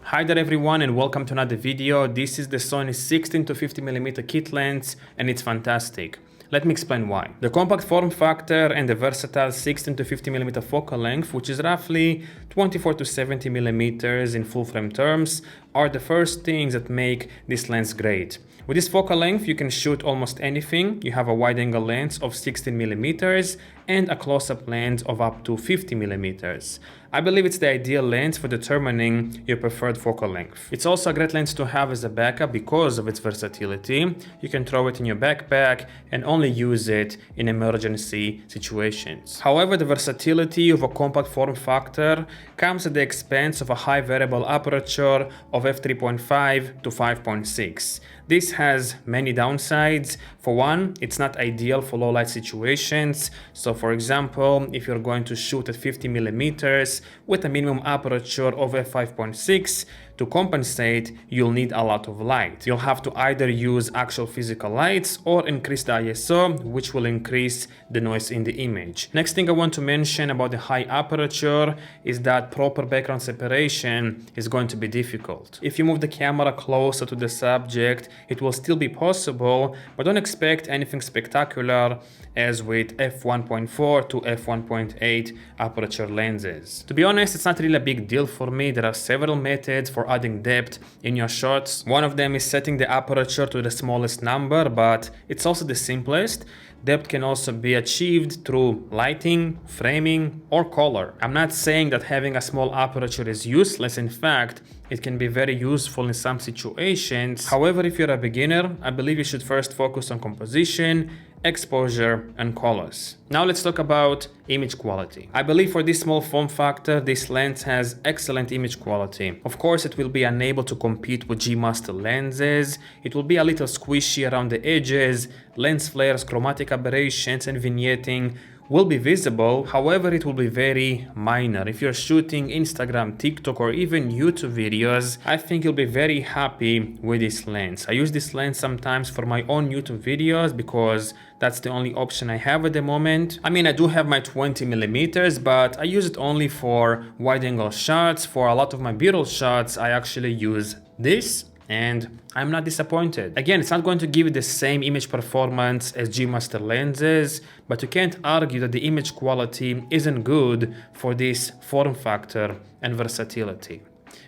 Hi there everyone and welcome to another video. This is the Sony 16-50mm kit lens and it's fantastic. Let me explain why. The compact form factor and the versatile 16-50mm focal length, which is roughly 24-70mm in full frame terms, are the first things that make this lens great. With this focal length, you can shoot almost anything. You have a wide angle lens of 16mm and a close-up lens of up to 50mm. I believe it's the ideal lens for determining your preferred focal length. It's also a great lens to have as a backup because of its versatility. You can throw it in your backpack and only use it in emergency situations. However, the versatility of a compact form factor comes at the expense of a high variable aperture of f3.5 to 5.6. This has many downsides. For one, it's not ideal for low light situations. So for example, if you're going to shoot at 50mm with a minimum aperture of f5.6, to compensate, you'll need a lot of light. You'll have to either use actual physical lights or increase the ISO, which will increase the noise in the image. Next thing I want to mention about the high aperture is that proper background separation is going to be difficult. If you move the camera closer to the subject, it will still be possible, but don't expect anything spectacular as with f1.4 to f1.8 aperture lenses. To be honest, it's not really a big deal for me. There are several methods for adding depth in your shots. One of them is setting the aperture to the smallest number, but it's also the simplest. Depth can also be achieved through lighting, framing, or color. I'm not saying that having a small aperture is useless. In fact, it can be very useful in some situations. However, if you're a beginner, I believe you should first focus on composition, exposure, and colors. Now let's talk about image quality. I believe for this small form factor, this lens has excellent image quality. Of course, it will be unable to compete with G Master lenses. It will be a little squishy around the edges. Lens flares, chromatic aberrations, and vignetting will be visible. However, it will be very minor. If you're shooting Instagram, TikTok, or even YouTube videos, I think you'll be very happy with this lens. I use this lens sometimes for my own YouTube videos because that's the only option I have at the moment. I mean, I do have my 20mm, but I use it only for wide angle shots. For a lot of my B-roll shots, I actually use this, and I'm not disappointed. Again, it's not going to give you the same image performance as G Master lenses, but you can't argue that the image quality isn't good for this form factor and versatility.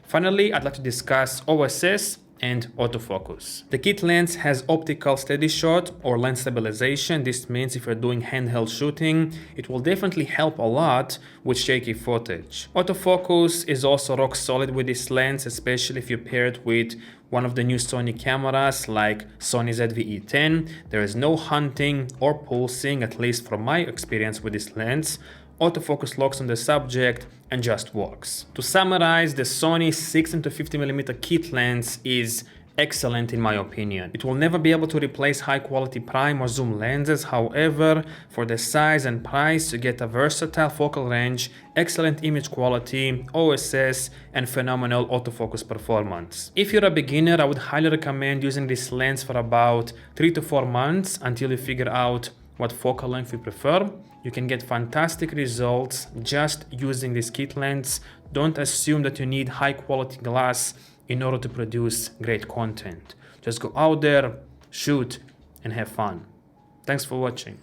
Finally, I'd like to discuss OSS and autofocus. The kit lens has optical steady shot or lens stabilization. This means if you're doing handheld shooting, it will definitely help a lot with shaky footage. Autofocus is also rock solid with this lens, especially if you pair it with one of the new Sony cameras like Sony ZV-E10. There is no hunting or pulsing, at least from my experience with this lens. Autofocus locks on the subject and just works. To summarize, the Sony 16-50mm kit lens is excellent in my opinion. It will never be able to replace high quality prime or zoom lenses. However, for the size and price, you get a versatile focal range, excellent image quality, OSS, and phenomenal autofocus performance. If you're a beginner, I would highly recommend using this lens for about 3 to 4 months until you figure out what focal length you prefer. You can get fantastic results just using this kit lens. Don't assume that you need high quality glass in order to produce great content. Just go out there, shoot, and have fun. Thanks for watching.